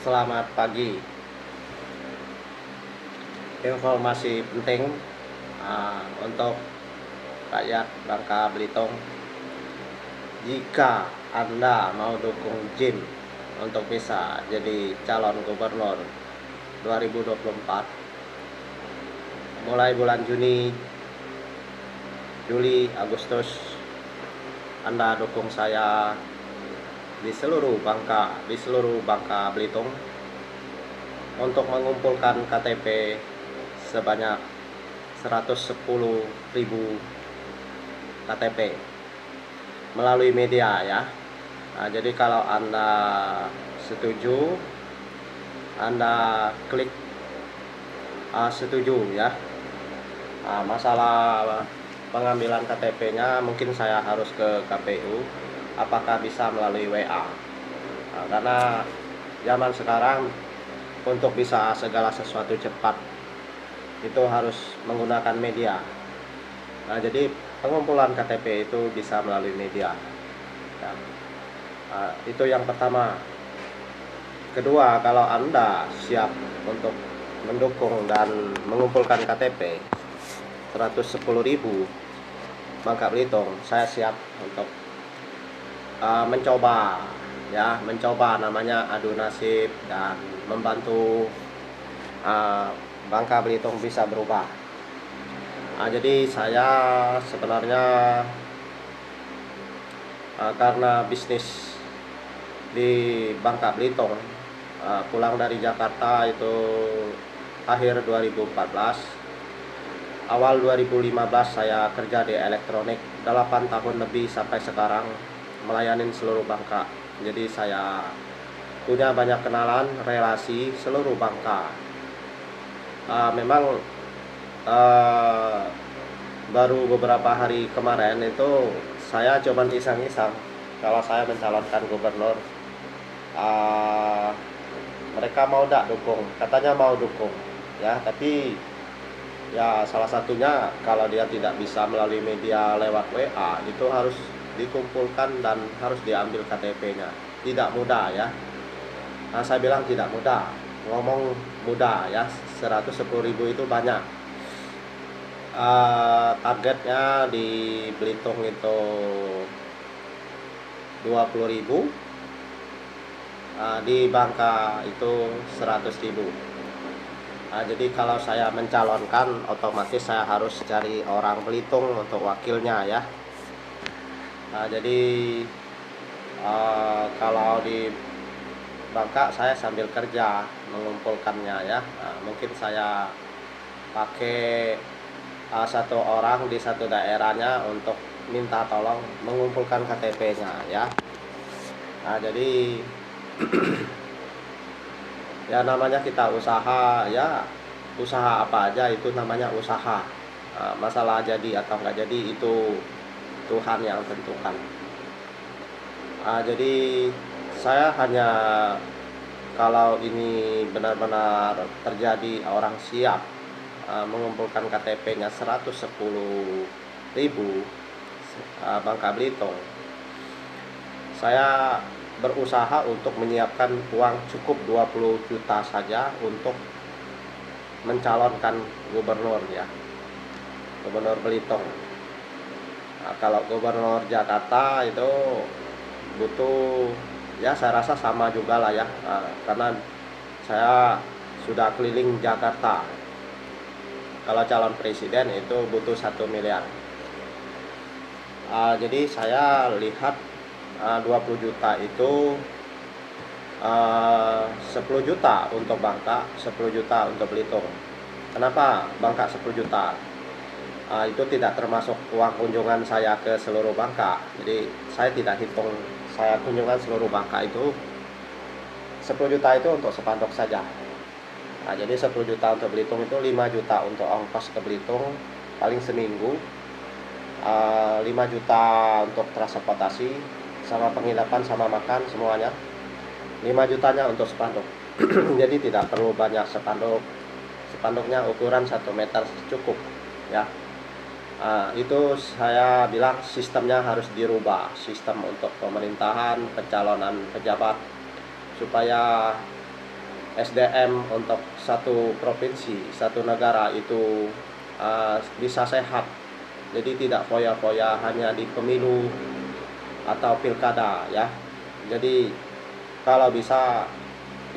Selamat pagi. Informasi penting untuk rakyat Bangka Belitung. Jika Anda mau dukung Jim untuk bisa jadi calon gubernur 2024, mulai bulan Juni, Juli, Agustus, Anda dukung saya di seluruh Bangka Belitung untuk mengumpulkan KTP sebanyak 110.000 KTP melalui media ya. Jadi kalau Anda setuju, Anda klik setuju ya. Masalah pengambilan KTP-nya mungkin saya harus ke KPU. Apakah bisa melalui WA? Karena zaman sekarang untuk bisa segala sesuatu cepat itu harus menggunakan media. Jadi pengumpulan KTP itu bisa melalui media ya. Itu yang pertama. Kedua, kalau Anda siap untuk mendukung dan mengumpulkan KTP 110.000 Bangka Belitung, saya siap untuk mencoba namanya adu nasib dan membantu Bangka Belitung bisa berubah. Jadi saya sebenarnya karena bisnis di Bangka Belitung, pulang dari Jakarta itu akhir 2014, awal 2015 saya kerja di elektronik 8 tahun lebih sampai sekarang melayani seluruh Bangka. Jadi saya punya banyak kenalan, relasi seluruh Bangka. Memang baru beberapa hari kemarin itu saya coba iseng-iseng kalau saya mencalonkan gubernur. Mereka mau dukung, katanya mau dukung ya, tapi ya salah satunya kalau dia tidak bisa melalui media lewat WA, itu harus dikumpulkan dan harus diambil KTP-nya. Tidak mudah ya. Saya bilang tidak mudah, ngomong mudah ya. 110.000 itu banyak. Targetnya di Belitung itu 20.000, di Bangka itu 100.000. Jadi kalau saya mencalonkan, otomatis saya harus cari orang Belitung untuk wakilnya ya. Jadi kalau di Bangka saya sambil kerja mengumpulkannya ya. Mungkin saya pakai satu orang di satu daerahnya untuk minta tolong mengumpulkan KTP-nya ya. Jadi ya namanya kita usaha ya, usaha apa aja itu namanya usaha. Masalah jadi atau nggak jadi itu Tuhan yang tentukan. Jadi saya hanya kalau ini benar-benar terjadi, orang siap mengumpulkan KTP-nya 110.000 Bangka Belitung, saya berusaha untuk menyiapkan uang cukup 20 juta saja untuk mencalonkan gubernur ya, gubernur Belitung. Kalau gubernur Jakarta itu butuh ya, saya rasa sama juga lah ya, karena saya sudah keliling Jakarta. Kalau calon presiden itu butuh 1 miliar. Jadi saya lihat 20 juta itu 10 juta untuk Bangka, 10 juta untuk Belitung. Kenapa Bangka 10 juta? Itu tidak termasuk uang kunjungan saya ke seluruh Bangka. Jadi saya tidak hitung saya kunjungan seluruh Bangka. Itu 10 juta itu untuk spanduk saja. Jadi 10 juta untuk Belitung itu 5 juta untuk ongkos ke Belitung paling seminggu, 5 juta untuk transportasi sama penginapan sama makan semuanya, 5 jutanya untuk spanduk. Jadi tidak perlu banyak spanduk. Spanduknya ukuran 1 meter cukup ya. Itu saya bilang sistemnya harus dirubah, sistem untuk pemerintahan, pencalonan pejabat, supaya SDM untuk satu provinsi, satu negara itu bisa sehat. Jadi tidak foya-foya hanya di pemilu atau pilkada ya. Jadi kalau bisa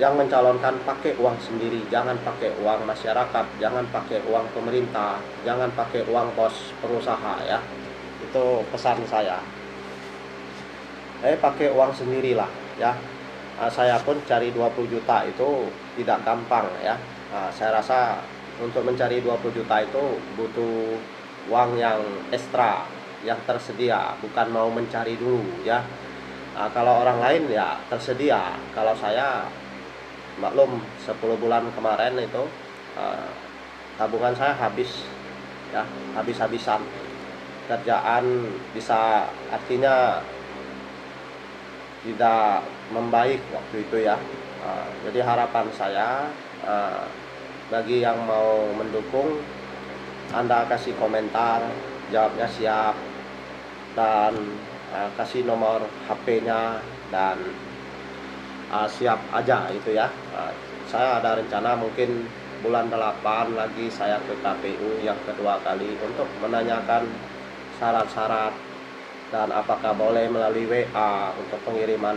yang mencalonkan pakai uang sendiri, jangan pakai uang masyarakat, jangan pakai uang pemerintah, jangan pakai uang bos pengusaha ya. Itu pesan saya. Pakai uang sendirilah ya. Saya pun cari 20 juta itu tidak gampang ya. Saya rasa untuk mencari 20 juta itu butuh uang yang ekstra, yang tersedia, bukan mau mencari dulu ya. Kalau orang lain ya tersedia, kalau saya maklum 10 bulan kemarin itu tabungan saya habis ya, habis-habisan. Kerjaan bisa artinya tidak membaik waktu itu ya. Jadi harapan saya bagi yang mau mendukung, Anda kasih komentar, jawabnya siap, dan kasih nomor HP-nya, dan siap aja itu ya. Saya ada rencana mungkin bulan 8 lagi saya ke KPU yang kedua kali untuk menanyakan syarat-syarat dan apakah boleh melalui WA untuk pengiriman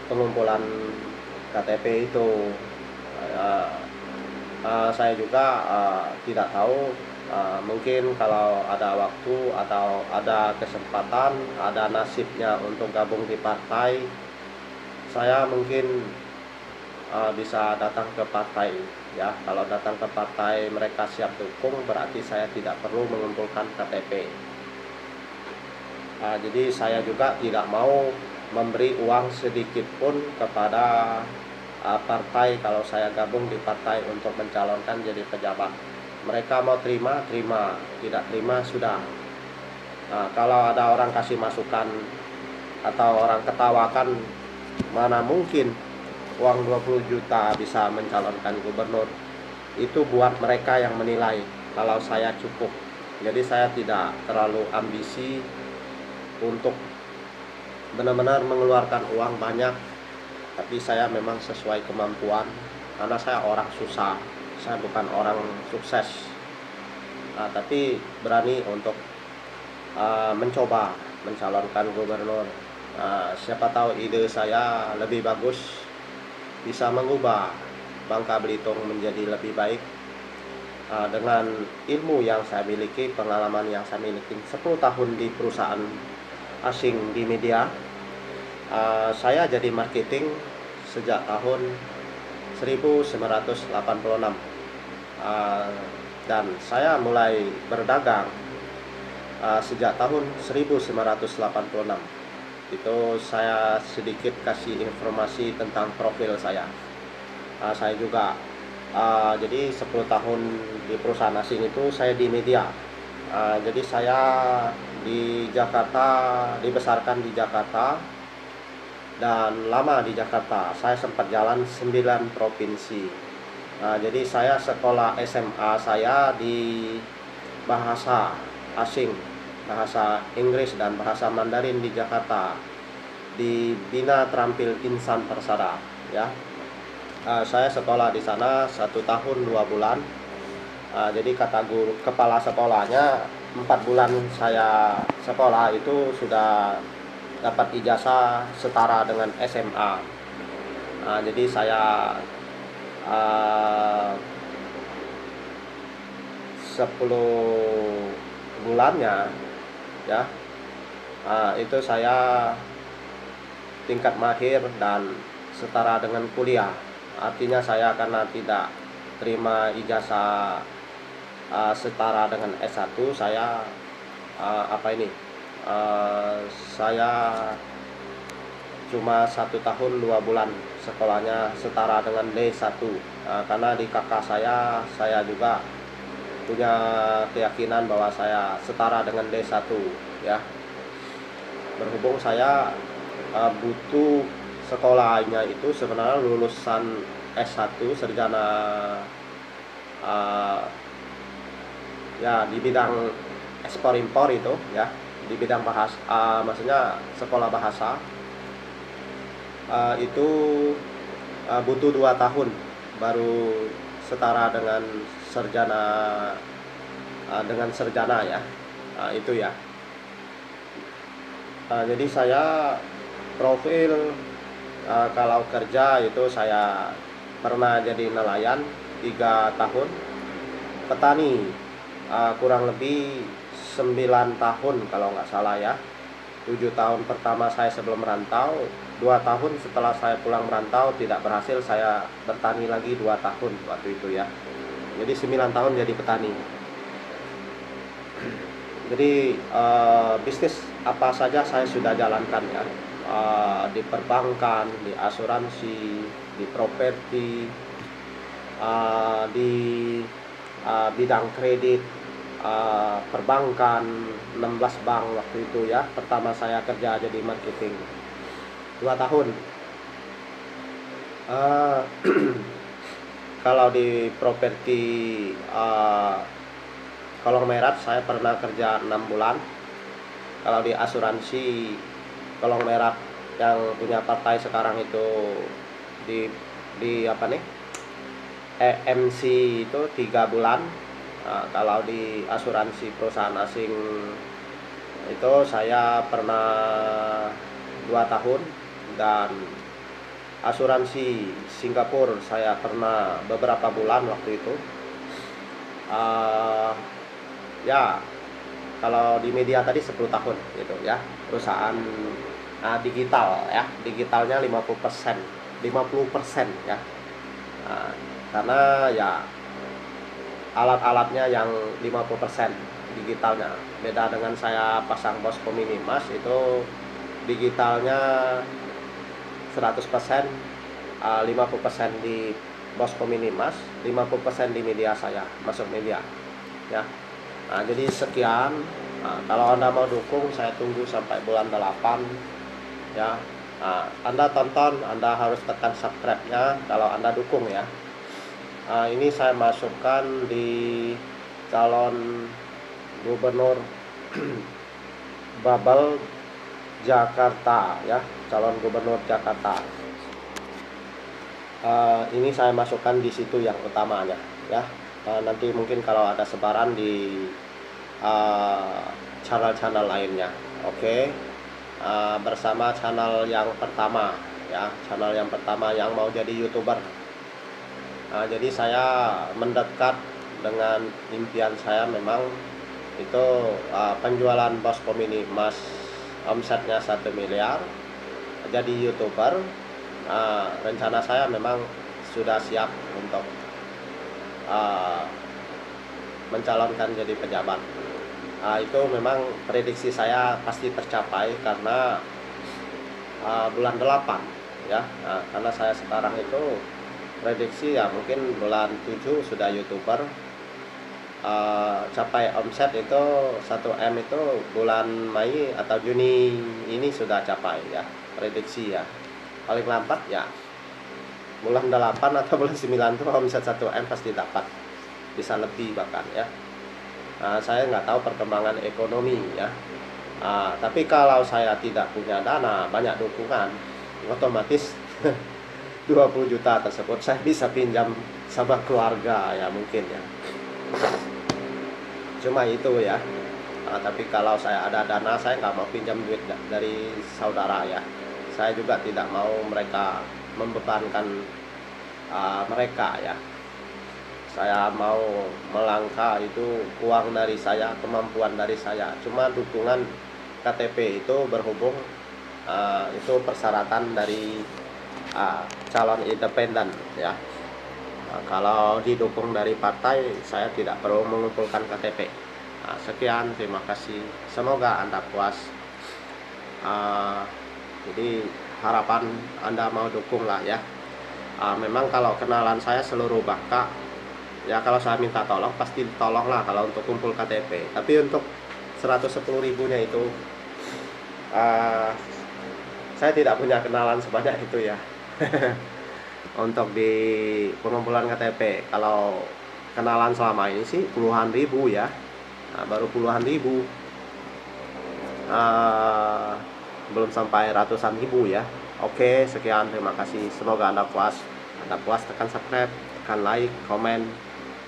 pengumpulan KTP itu. Saya juga tidak tahu, mungkin kalau ada waktu atau ada kesempatan, ada nasibnya untuk gabung di partai, saya mungkin bisa datang ke partai ya. Kalau datang ke partai mereka siap dukung, berarti saya tidak perlu mengumpulkan KTP. Jadi saya juga tidak mau memberi uang sedikit pun kepada partai kalau saya gabung di partai untuk mencalonkan jadi pejabat. Mereka mau terima, terima, tidak terima sudah. Kalau ada orang kasih masukan atau orang ketawakan, mana mungkin uang 20 juta bisa mencalonkan gubernur. Itu buat mereka yang menilai kalau saya cukup. Jadi saya tidak terlalu ambisi untuk benar-benar mengeluarkan uang banyak, tapi saya memang sesuai kemampuan karena saya orang susah, saya bukan orang sukses. Tapi berani untuk mencoba mencalonkan gubernur. Siapa tahu ide saya lebih bagus, bisa mengubah Bangka Belitung menjadi lebih baik. Dengan ilmu yang saya miliki, pengalaman yang saya miliki 10 tahun di perusahaan asing di media, saya jadi marketing sejak tahun 1986, dan saya mulai berdagang sejak tahun 1986. Itu saya sedikit kasih informasi tentang profil saya. Saya juga jadi 10 tahun di perusahaan asing itu saya di media. Jadi saya di Jakarta, dibesarkan di Jakarta dan lama di Jakarta. Saya sempat jalan 9 provinsi. Jadi saya sekolah SMA saya di bahasa asing, bahasa Inggris dan bahasa Mandarin di Jakarta, di Bina Terampil Insan Persada ya. Saya sekolah di sana 1 tahun 2 bulan. Jadi kata guru kepala sekolahnya 4 bulan saya sekolah itu sudah dapat ijazah setara dengan SMA. Jadi saya 10 bulannya ya, itu saya tingkat mahir dan setara dengan kuliah. Artinya saya karena tidak terima ijazah setara dengan S1, saya saya cuma 1 tahun 2 bulan sekolahnya setara dengan D1. Karena di kakak saya juga punya keyakinan bahwa saya setara dengan D1 ya. Berhubung saya butuh sekolahnya itu sebenarnya lulusan S1 sarjana ya di bidang ekspor impor itu ya, di bidang bahasa, maksudnya sekolah bahasa itu butuh 2 tahun baru setara dengan sarjana, ya. Itu ya. Jadi saya profil, kalau kerja itu saya pernah jadi nelayan 3 tahun, petani kurang lebih 9 tahun kalau nggak salah ya. 7 tahun pertama saya sebelum merantau, 2 tahun setelah saya pulang merantau tidak berhasil, saya bertani lagi 2 tahun waktu itu ya. Jadi 9 tahun jadi petani. Jadi bisnis apa saja saya sudah jalankan ya. Di perbankan, di asuransi, di properti, di bidang kredit, perbankan, 16 bank waktu itu ya. Pertama saya kerja jadi marketing 2 tahun. Kalau di properti Kolong Merat saya pernah kerja 6 bulan. Kalau di asuransi Kolong Merat yang punya partai sekarang itu di apa nih, EMC itu 3 bulan. Kalau di asuransi perusahaan asing itu saya pernah 2 tahun, dan asuransi Singapura saya pernah beberapa bulan waktu itu. Ya, kalau di media tadi 10 tahun gitu ya. Perusahaan digital ya, digitalnya 50%, 50% ya. Karena ya alat-alatnya yang 50% digitalnya. Beda dengan saya pasang Bosco Minimas, itu digitalnya 100%, 50% di Bosco Minimas, 50% di media saya, masuk media ya. Jadi sekian. Kalau Anda mau dukung, saya tunggu sampai bulan 8 ya. Anda tonton, Anda harus tekan subscribe-nya kalau Anda dukung ya. Ini saya masukkan di calon gubernur Babel Jakarta ya, calon gubernur Jakarta. Ini saya masukkan di situ yang utamanya ya. Nanti mungkin kalau ada sebaran di channel-channel lainnya. Oke. Bersama channel yang pertama ya, channel yang pertama yang mau jadi YouTuber. Jadi saya mendekat dengan impian saya, memang itu penjualan Bosco Minimas omsetnya 1 miliar, jadi YouTuber. Rencana saya memang sudah siap untuk mencalonkan jadi pejabat. Itu memang prediksi saya pasti tercapai karena bulan 8 ya. Karena saya sekarang itu prediksi ya mungkin bulan 7 sudah YouTuber. Capai omset itu 1M itu bulan Mei atau Juni ini sudah capai ya, prediksi ya. Paling lambat ya bulan 8 atau bulan 9 tuh omset 1M pasti dapat, bisa lebih bahkan ya. Saya nggak tahu perkembangan ekonomi ya. Tapi kalau saya tidak punya dana, banyak dukungan, otomatis 20 juta tersebut saya bisa pinjam sama keluarga ya mungkin ya. Cuma itu ya. Tapi kalau saya ada dana, saya nggak mau pinjam duit dari saudara ya. Saya juga tidak mau mereka membebankan mereka ya. Saya mau melangkah itu uang dari saya, kemampuan dari saya. Cuma dukungan KTP itu berhubung itu persyaratan dari calon independen ya. Kalau didukung dari partai, saya tidak perlu mengumpulkan KTP. Sekian, terima kasih. Semoga Anda puas. Jadi harapan Anda mau dukung lah ya. Memang kalau kenalan saya seluruh Bangka ya, kalau saya minta tolong pasti tolong lah kalau untuk kumpul KTP. Tapi untuk 110.000-nya itu saya tidak punya kenalan sebanyak itu ya. Untuk di pengumpulan KTP, kalau kenalan selama ini sih puluhan ribu ya. Baru puluhan ribu, belum sampai ratusan ribu ya. Oke, sekian, terima kasih. Semoga Anda puas. Anda puas, tekan subscribe, tekan like, komen,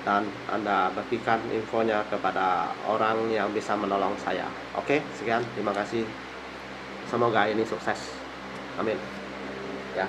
dan Anda bagikan infonya kepada orang yang bisa menolong saya. Oke, sekian, terima kasih. Semoga ini sukses. Amin. Ya.